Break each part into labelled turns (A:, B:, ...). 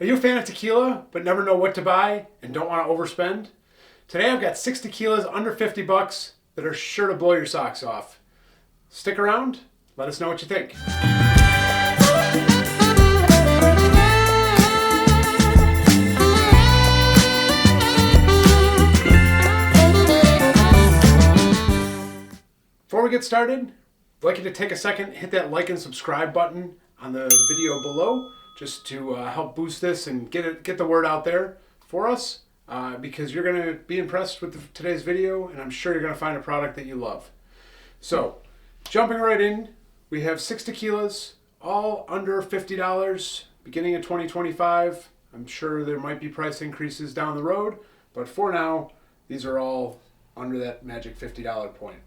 A: Are you a fan of tequila but never know what to buy and don't want to overspend? Today I've got 6 tequilas under 50 bucks that are sure to blow your socks off. Stick around, let us know what you think. Before we get started, I'd like you to take a second, hit that like and subscribe button on the video below just to help boost this and get the word out there for us because you're going to be impressed with today's video and I'm sure you're going to find a product that you love. So, jumping right in, we have 6 tequilas, all under $50, beginning of 2025. I'm sure there might be price increases down the road, but for now, these are all under that magic $50 point.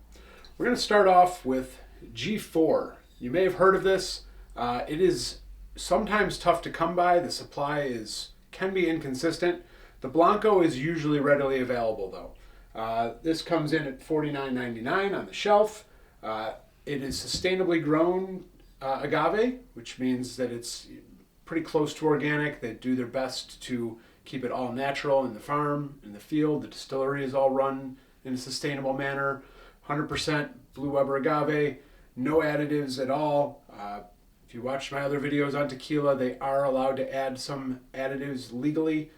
A: We're going to start off with G4. You may have heard of this. It is sometimes tough to come by. The supply can be inconsistent. The Blanco is usually readily available though. This comes in at $49.99 on the shelf. It is sustainably grown agave, which means that it's pretty close to organic. They do their best to keep it all natural in the farm, in the field. The distillery is all run in a sustainable manner. 100% Blue Weber agave, no additives at all. If you watch my other videos on tequila, they are allowed to add some additives legally.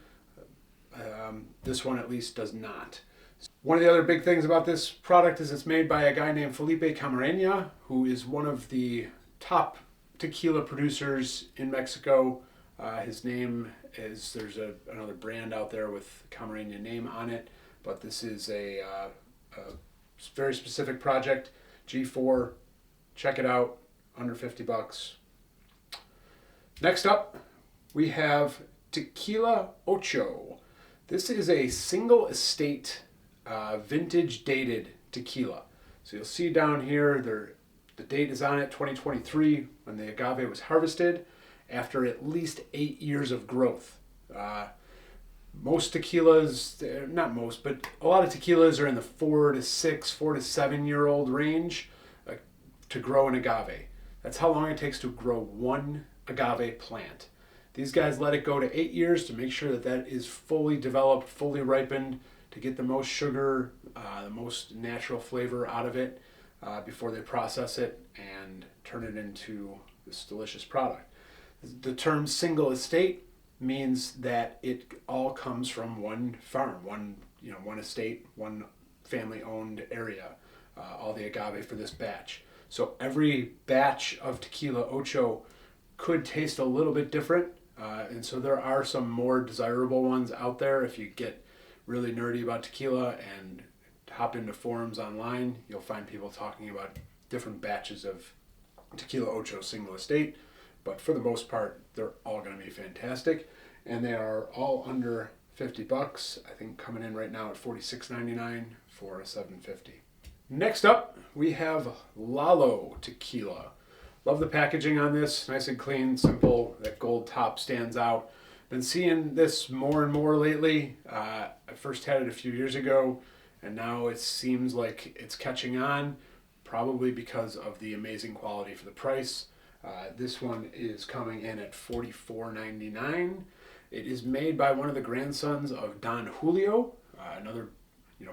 A: This one at least does not. One of the other big things about this product is it's made by a guy named Felipe Camarena, who is one of the top tequila producers in Mexico. His name is, there's another brand out there with Camarena name on it, but this is a very specific project. G4, check it out, under 50 bucks. Next up, we have Tequila Ocho. This is a single estate vintage dated tequila. So you'll see down here, the date is on it, 2023, when the agave was harvested, after at least 8 years of growth. Most tequilas, not most, but a lot of tequilas are in the 4 to 6, 4 to 7 year old range to grow an agave. That's how long it takes to grow one agave plant. These guys let it go to 8 years to make sure that that is fully developed, fully ripened, to get the most sugar, the most natural flavor out of it before they process it and turn it into this delicious product. The term single estate means that it all comes from one farm, one estate, one family-owned area, all the agave for this batch. So every batch of Tequila Ocho could taste a little bit different, and so there are some more desirable ones out there. If you get really nerdy about tequila and hop into forums online, you'll find people talking about different batches of Tequila Ocho single estate. But for the most part, they're all going to be fantastic. And they are all under 50 bucks. I think coming in right now at $46.99 for a 750. Next up, we have Lalo Tequila. Love the packaging on this. Nice and clean, simple. That gold top stands out. Been seeing this more and more lately. I first had it a few years ago, and now it seems like it's catching on, probably because of the amazing quality for the price. This one is coming in at $44.99. It is made by one of the grandsons of Don Julio, another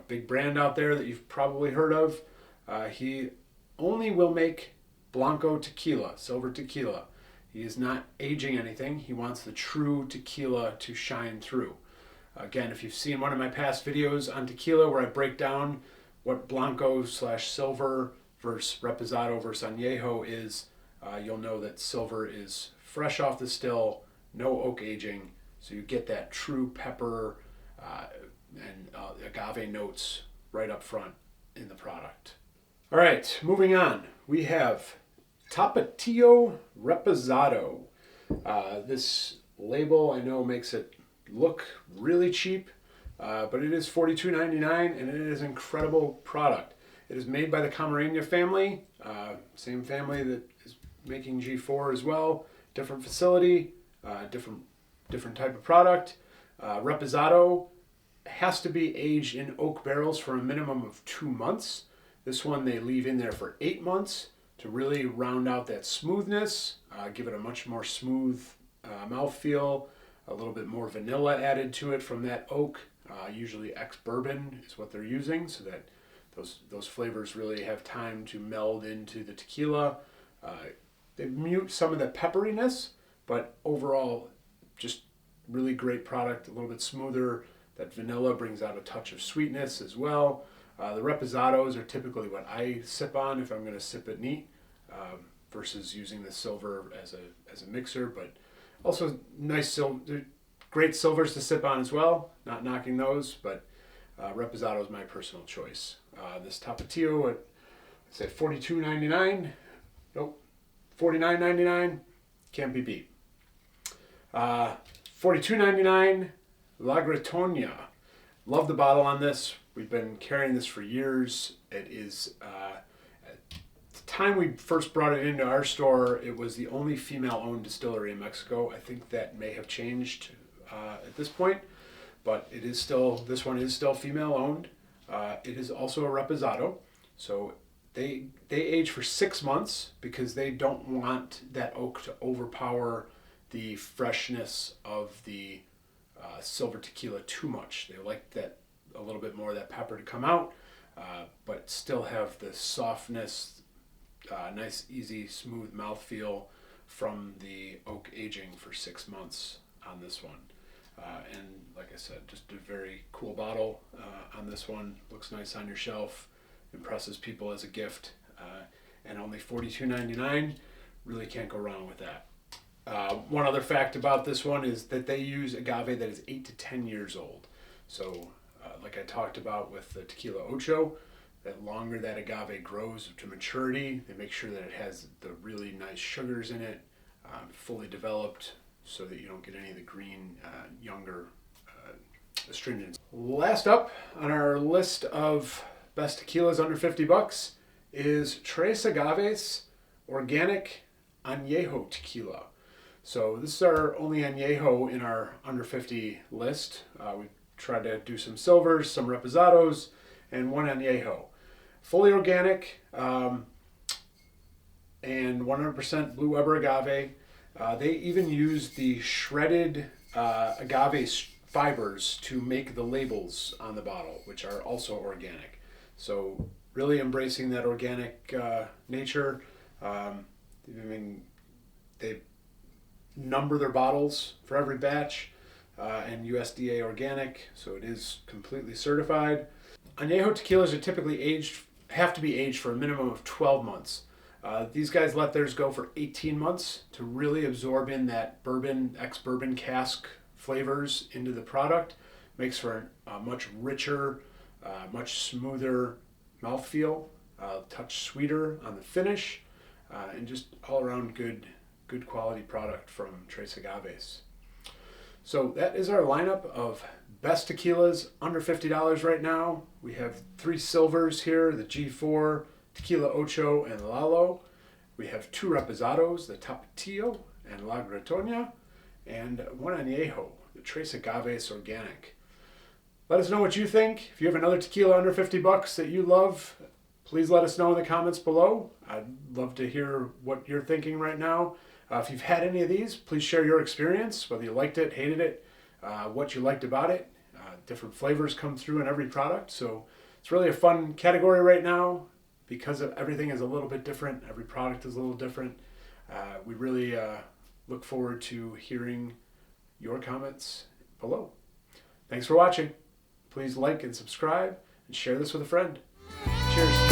A: big brand out there that you've probably heard of. He only will make Blanco tequila, silver tequila. He is not aging anything. He wants the true tequila to shine through. Again, if you've seen one of my past videos on tequila where I break down what Blanco/silver versus Reposado versus Añejo is, you'll know that silver is fresh off the still, no oak aging, so you get that true pepper and agave notes right up front in the product. All right, moving on. We have Tapatio Reposado. This label I know makes it look really cheap, but it is $42.99 and it is an incredible product. It is made by the Camarena family, same family that is making G4 as well. Different facility, different type of product. Reposado has to be aged in oak barrels for a minimum of 2 months. This one they leave in there for 8 months to really round out that smoothness, give it a much more smooth mouthfeel, a little bit more vanilla added to it from that oak. Usually ex-bourbon is what they're using, so that those flavors really have time to meld into the tequila. They mute some of the pepperiness, but overall, just really great product, a little bit smoother. That vanilla brings out a touch of sweetness as well. The Reposados are typically what I sip on if I'm going to sip it neat, versus using the silver as a mixer. But also nice great silvers to sip on as well. Not knocking those, but Reposado is my personal choice. This Tapatio at say $42.99. Nope, $49.99. Can't be beat. $42.99. La Gretonia. Love the bottle on this. We've been carrying this for years. It is, at the time we first brought it into our store, it was the only female-owned distillery in Mexico. I think that may have changed at this point, but it is still, this one is still female-owned. It is also a Reposado, so they age for 6 months because they don't want that oak to overpower the freshness of the silver tequila too much. They like that a little bit more of that pepper to come out, but still have the softness, nice, easy, smooth mouthfeel from the oak aging for 6 months on this one. And like I said, just a very cool bottle on this one. Looks nice on your shelf, impresses people as a gift, and only $42.99. Really can't go wrong with that. One other fact about this one is that they use agave that is 8 to 10 years old. So like I talked about with the Tequila Ocho, that longer that agave grows to maturity, they make sure that it has the really nice sugars in it, fully developed, so that you don't get any of the green, younger astringents. Last up on our list of best tequilas under $50 is Tres Agaves Organic Añejo Tequila. So this is our only Añejo in our under 50 list. We tried to do some silvers, some Reposados, and one Añejo. Fully organic and 100% Blue Weber agave. They even use the shredded agave fibers to make the labels on the bottle, which are also organic. So really embracing that organic nature. They number their bottles for every batch, and USDA organic, so it is completely certified. Añejo tequilas are typically have to be aged for a minimum of 12 months. These guys let theirs go for 18 months to really absorb in that bourbon, ex-bourbon cask flavors into the product. Makes for a much richer, much smoother mouthfeel, touch sweeter on the finish, and just all around good quality product from Tres Agaves. So that is our lineup of best tequilas under $50 right now. We have 3 silvers here, the G4, Tequila Ocho, and Lalo. We have 2 Reposados, the Tapatio and La Gretonia, and 1 Añejo, the Tres Agaves Organic. Let us know what you think. If you have another tequila under $50 that you love, please let us know in the comments below. I'd love to hear what you're thinking right now. If you've had any of these, please share your experience, whether you liked it, hated it, what you liked about it. Different flavors come through in every product, so it's really a fun category right now because everything is a little bit different. Every product is a little different. We really look forward to hearing your comments below. Thanks for watching. Please like and subscribe and share this with a friend. Cheers.